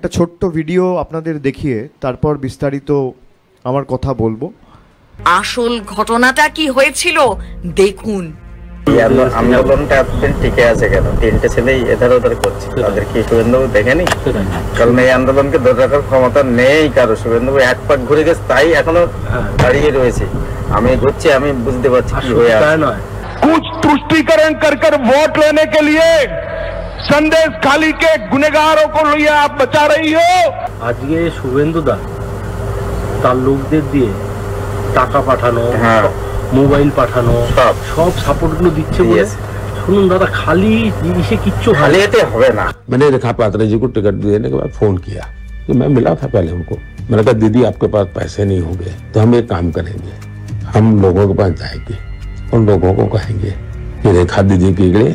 একটা ছোট্ট ভিডিও আপনাদের দেখিয়ে তারপর বিস্তারিত আমার কথা বলবো। আসল ঘটনাটা কি হয়েছিল দেখুন। আন্দোলনটা এতদিন টিকে আছে কেন? তিনটে ছেলেই এধার ওধার করছে, তাদের কি শুভেন্দুবাবু দেখেনি? কারণ এই আন্দোলনকে ধরে রাখার ক্ষমতা নেই কারো। শুভেন্দুবাবু এক পাক ঘুরে গেছে, তাই এখনো দাঁড়িয়ে রয়েছে। আমি ঘুরছি, আমি বুঝতে পারছি কি হয়ে আছে। कुछ तुष्टीकरण कर कर वोट लेने के लिए संदेश खाली के गुनेगारों को लिए आप बचा रही हो। आज ये शुभेंदु दा তার লোকদের দিয়ে টাকা পাঠানো, মোবাইল পাঠানো, সব সাপোর্ট গুলো দিচ্ছে বলে শুনুন দাদা, খালি জিনিসে কিচ্ছু খালি এতে হবে না। मैंने रेखा पात्रा जी को टिकट देने के बाद फोन किया तो मैं मिला था पहले उनको। मैंने कहा दीदी आपके पास पैसे नहीं होंगे तो हम एक काम करेंगे, हम लोगों के पास जाएंगे, उन लोगों को कहेंगे कि रेखा दीदी के लिए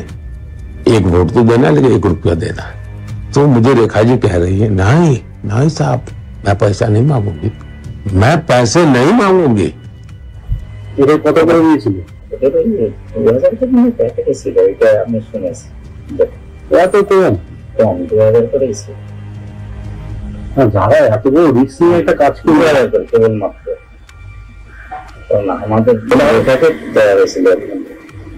एक वोट तो देना लेकिन 1 रुपया देना। तो मुझे रेखा जी कह रही है नहीं नहीं साहब, मैं पैसा नहीं मांगूंगी, मैं पैसे नहीं मांगूंगी। কত করে দিয়েছিল? 2000 টাকা নিয়ে প্যাকেটে ছিল, এটা আমি শুনেছি। এত কম? কম 2000 করে ছিল। যারা এত বড় রিস্ক নিয়ে একটা কাজ করবে কেবলমাত্র, কারণ আমাদের এটাকে দেওয়া হয়েছিল,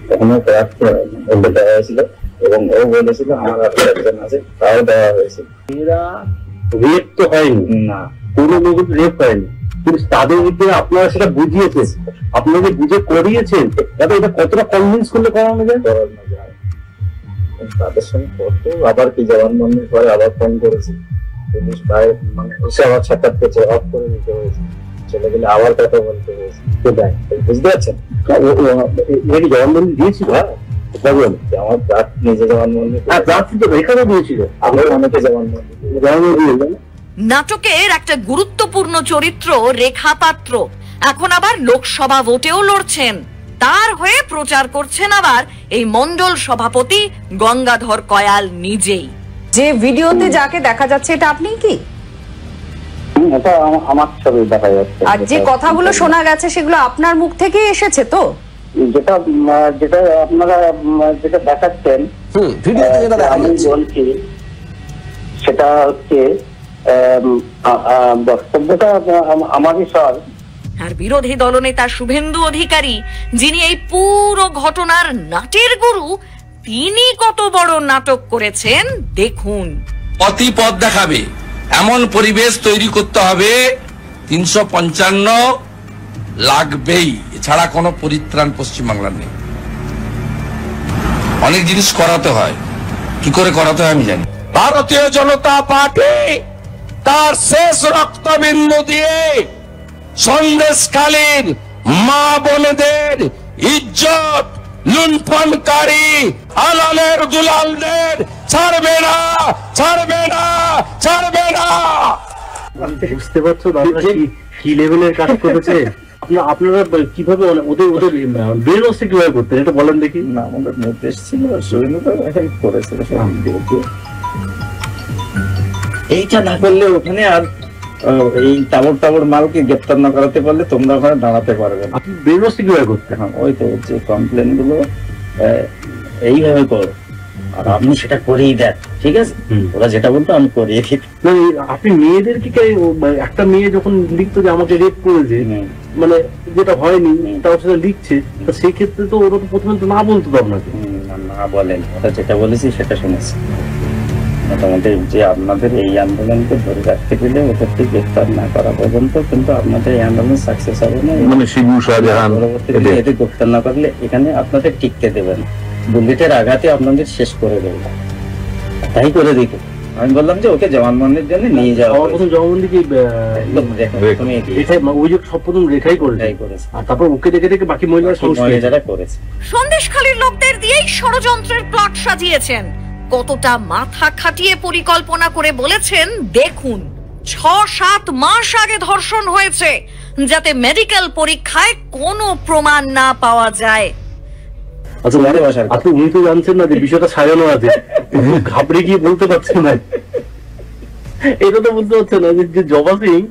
তখনও প্রার্থী বলতে দেওয়া হয়েছিল এবং ও বলেছিল আমার আপনার একজন আছে, তাও দেওয়া হয়েছিল। এরা রেপ তো হয়নি, না কোনো লোক রেপ হয়নি, কিন্তু তাদের ভিতরে আপনারা সেটা বুঝিয়েছেন, আপনাকে বুঝে করিয়েছেন, যাতে এটা কতটা কনভিন্স করলে করানো যায়। তাদের সঙ্গে করতো, আবার কি জবানবন্দির পরে আবার ফোন করেছি, পুলিশ ভাই মানে এসে আবার সাক্ষাৎ করছে, অফ করে দিতে হয়েছে, চলে গেলে আবার কথা বলতে হয়েছে। সেটাই বুঝতে পারছেন, এটি জবানবন্দি দিয়েছিল। আমার ব্রাত নিজে জবানবন্দি, ব্রাত তো রেখাও দিয়েছিল, আমরা অনেকে জবানবন্দি। নাটকের একটা গুরুত্বপূর্ণ চরিত্র রেখা পাত্র এখন আবার লোকসভা ভোটেও লড়ছেন। তার হয়ে প্রচার করছেন আবার এই মণ্ডল সভাপতি গঙ্গাধর কয়াল নিজেই। যে ভিডিওতে যাকে দেখা যাচ্ছে এটা আপনি কি? এটা আমার ছবি দেখা যাচ্ছে। আর যে কথাগুলো শোনা গেছে সেগুলো আপনার মুখ থেকেই এসেছে তো? যেটা যেটা আপনারা যেটা দেখাচ্ছেন ভিডিওতে যেটা দেখা যাচ্ছে বলছি, সেটা হচ্ছে বক্তব্যটা আমারই স্যার। আর বিরোধী দলনেতা শুভেন্দু অধিকারী, যিনি এই পুরো ঘটনার নাটের গুরু, তিনি কত বড় নাটক করেছেন দেখুন। অতি পথ দেখাবে এমন পরিবেশ তৈরি করতে হবে, 355 লাগবেই, এছাড়া কোনো পরিত্রাণ পশ্চিমবাংলার নেই। অনেক জিনিস করাতে হয়, কি করে করাতে হয় আমি জানি। ভারতীয় জনতা পার্টি তার শেষ রক্তবিন্দু দিয়ে সন্দেশখালীর মা বোনেদের ইজ্জত লুণ্ঠনকারী আলালের দুলালদের ছাড়বে না, ছাড়বে না, ছাড়বে না। বুঝতে পারছো দাদা কি লেভেলের কাজ করেছে? আপনারা কিভাবে ওদের ওদের ব্রেন ওয়াশটা কিভাবে করতেন এটা বলেন দেখি। না, আমাদের নির্দেশ ছিল, হেল্প করেছিল। এইটা না করলে ওখানে আর এই টাবর টাবর মালকে গ্রেপ্তার না করাতে পারলে তোমরা ওখানে দাঁড়াতে পারবে না। আপনি ব্রেন ওয়াশটা কিভাবে করতেন? ওই তো হচ্ছে কমপ্লেন গুলো এইভাবে করো, আর আপনি সেটা করেই দেন, ঠিক আছে? ওরা যেটা বলতো আমি করিয়ে দিই। আপনি মেয়েদেরকে একটা মেয়ে যখন লিখতো যে আমাকে রেপ করেছে, মানে যেটা হয়নি তাও সেটা লিখছে, সেই ক্ষেত্রে তো ওরা তো প্রথমে তো না বলতো তো আপনাকে। না বলেন, ওরা যেটা বলেছি সেটা শুনেছি। মোটামুটি যে আপনাদের এই আন্দোলনকে ধরে রাখতে গেলে ওদেরকে গ্রেফতার না করা পর্যন্ত কিন্তু আপনাদের এই আন্দোলন সাকসেস হবে না। পরবর্তীতে এদের গ্রেফতার না করলে এখানে আপনাদের টিকতে দেবেন, বুলেটের আঘাতে আপনাদের শেষ করে দেবে। তাই করে দিকে আমি বললাম যে ওকে জবানবন্দির জন্য নিয়ে যাওয়া। প্রথম জবানবন্দি কি সব প্রথম রেখাই করেছে, আর তারপর ওকে দেখে দেখে বাকি মহিলারা করেছে। সন্দেশখালীর লোকদের দিয়েই ষড়যন্ত্রের প্লট সাজিয়েছেন। কতটা মাথা খাটিয়ে পরিকল্পনা করে বলেছেন দেখুন। 6-7 মাস আগে ধর্ষণ হয়েছে, যাতে মেডিকেল পরীক্ষায় কোনো প্রমাণ না পাওয়া যায়। আপনি উনি তো জানছেন না যে বিষয়টা সাজানো আছে, ঘাবড়ে গিয়ে বলতে পারছেন না, এটা তো বলতে পারছেন না যে জবা সিং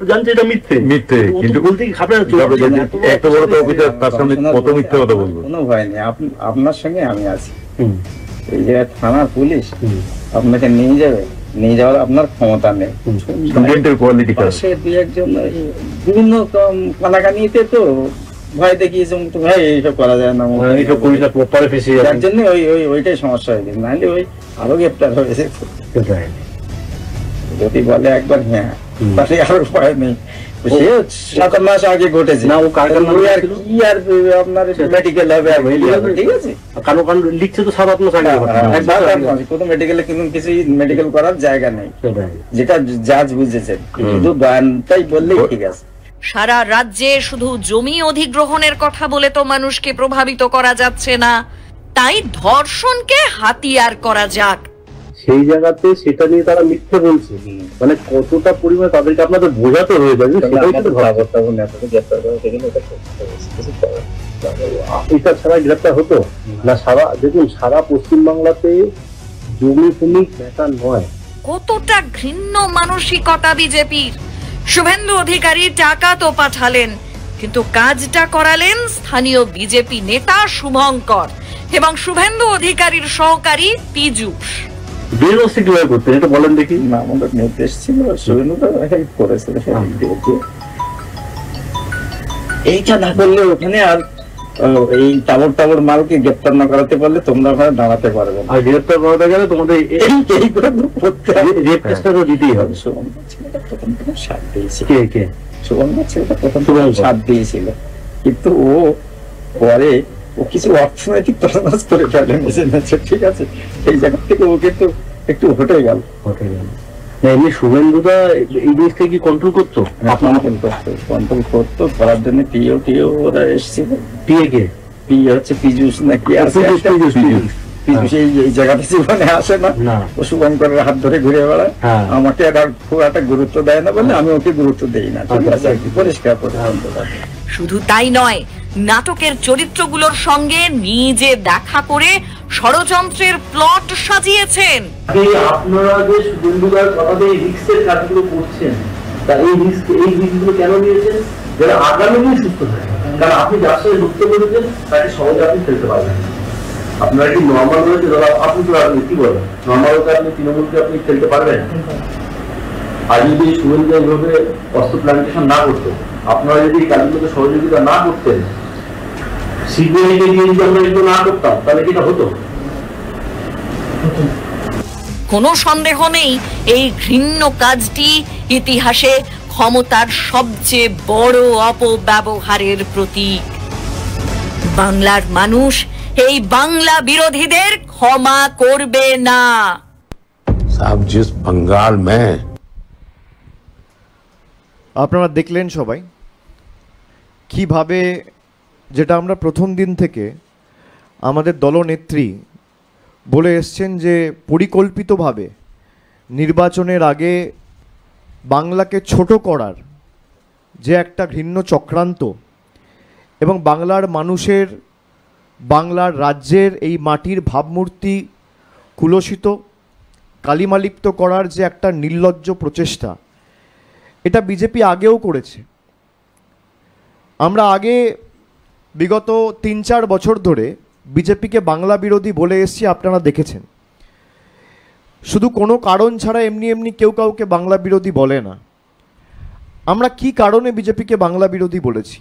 জানছে এটা মিথ্যে মিথ্যে, কিন্তু বলতে ঘাবড়ে একটা বড় অফিসার তার সামনে কত মিথ্যে কথা বলবো। কোনো ভয় নেই, আপনার সঙ্গে আমি আছি। এই জায়গায় থানার পুলিশ আপনাকে নিয়ে যাবে, নিয়ে যাওয়ার আপনার ক্ষমতা নেই। স্টুডেন্টের কোয়ালিটি খারাপ। পাশে দুই একজন এই বিভিন্ন কানাকানিতে তো ভয় দেখিয়েছে, তো ভাই এইসব করা যায় না, এইসব করিস না, পরে ফেসে যার যাবে। জন্য ওইটাই সমস্যা হয়ে গেছে, নাহলে ওই আরো গ্রেপ্তার হয়েছে। যদি বলে একবার হ্যাঁ, তাহলে আর ভয় নেই। সে 7 মাস আগে ঘটেছে না, ও কারখানা আর কি আর আপনার মেডিকেল হবে, ঠিক আছে, কারণ লিখছে তো 7 মাস আগে কোনো মেডিকেলে কিন্তু কিছু মেডিকেল করার জায়গা নেই, যেটা জাজ বুঝেছেন, শুধু বয়ানটাই বললেই ঠিক আছে। সারা রাজ্যে শুধু জমি অধিগ্রহণের কথা বলে তো মানুষকে প্রভাবিত করা যাচ্ছে না, তাই ধর্ষণকে হাতিয়ার করা যাক। সেই জায়গাতে সেটা নিয়ে তারা মিথ্যে বলছে, মানে কতটা পরিমাণ তাদেরকে আপনাদের বোঝাতে হয়ে যাবে, সেটাই কিন্তু এটা ছাড়া গ্রেপ্তার হতো না। দেখুন সারা পশ্চিমবাংলাতে জমি ভূমি ব্যাটা নয়। কতটা ঘৃণ্য মানসিকতা বিজেপির। শুভেন্দু অধিকারী টাকা তো পাঠালেন, কিন্তু কাজটা করালেন স্থানীয় বিজেপি নেতা শুভঙ্কর এবং শুভেন্দু অধিকারীর সহকারী পীযূষ। বেরোচ্ছে কিভাবে করতেন এটা বলেন দেখি। না, আমাদের নির্দেশ ছিল, শুভেন্দুটা হেল্প করেছে, এইটা না করলে ওখানে আর এই টাবর মালকে গ্রেপ্তার না করাতে পারলে তোমরা ওখানে দাঁড়াতে পারবে না। আর গ্রেপ্তার করাতে গেলে তোমাদের দিতেই হবে। সাথ দিয়েছিল, কিন্তু ও পরে কিছু অর্থনৈতিক তছনছ করে ফেলে, ঠিক আছে, এই জায়গা থেকে ও কিন্তু একটু হটে গেল। এমনি শুভেন্দুদা এই জিনিসটা কি কন্ট্রোল করতো? আপনারা কন্ট্রোল করতো, করার জন্য টিও ওরা এসেছিল। পিএ হচ্ছে পীযূষ নাকি আছে, পীযূষ এই জায়গাটা জীবনে আসে না, ও শুভঙ্করের হাত ধরে ঘুরে বেড়ায়, আমাকে আর খুব একটা গুরুত্ব দেয় না বলে আমি ওকে গুরুত্ব দেই না, ঠিক আছে, পরিষ্কার করে। শুধু তাই নয়, নাটকের চরিত্রগুলোর সঙ্গে নিজে দেখা করে ষড়যন্ত্রের প্লট সাজিয়েছেন। আপনারা যে শুভেন্দুদার কথাতে রিস্কের কাজগুলো করছেন, তা এই রিস্কগুলো কেন নিয়েছেন? যারা আগামী দিন সুস্থ থাকে, কারণ আপনি যার সাথে যুক্ত করেছেন তাকে সহজে আপনি ফেলতে পারবেন। আপনারা কি নর্মাল রয়েছে, ধরো আপনি তো কি বলেন, নর্মাল হতে আপনি তৃণমূলকে আপনি ফেলতে পারবেন? আর যদি শুভেন্দুদা এইভাবে অস্ত্র প্ল্যান্টেশন না করতেন, আপনারা যদি এই কাজগুলোকে সহযোগিতা না করতেন, সিবিআইকে দিয়ে যদি আমরা এগুলো না করতাম, তাহলে কি এটা হতো? কোনো সন্দেহ নেই, এই ঘৃণ্য কাজটি ইতিহাসে ক্ষমতার সবচেয়ে বড় অপব্যবহারের প্রতীক। বাংলার মানুষ এই বাংলা বিরোধীদের ক্ষমা করবে না। साहब जिस बंगाल में আপনারা দেখলেন সবাই কিভাবে, যেটা আমরা প্রথম দিন থেকে আমাদের দলনেত্রী বলে এসছেন যে পরিকল্পিতভাবে নির্বাচনের আগে বাংলাকে ছোট করার যে একটা ঘৃণ্য চক্রান্ত এবং বাংলার মানুষের, বাংলার রাজ্যের এই মাটির ভাবমূর্তি কুলসিত কালিমালিপ্ত করার যে একটা নির্লজ্জ প্রচেষ্টা, এটা বিজেপি আগেও করেছে। আমরা আগে বিগত 3-4 বছর ধরে বিজেপিকে বাংলা বিরোধী বলে এসেছি, আপনারা দেখেছেন। শুধু কোনো কারণ ছাড়া এমনি কেউ কাউকে বাংলা বিরোধী বলে না। আমরা কি কারণে বিজেপিকে বাংলা বিরোধী বলেছি?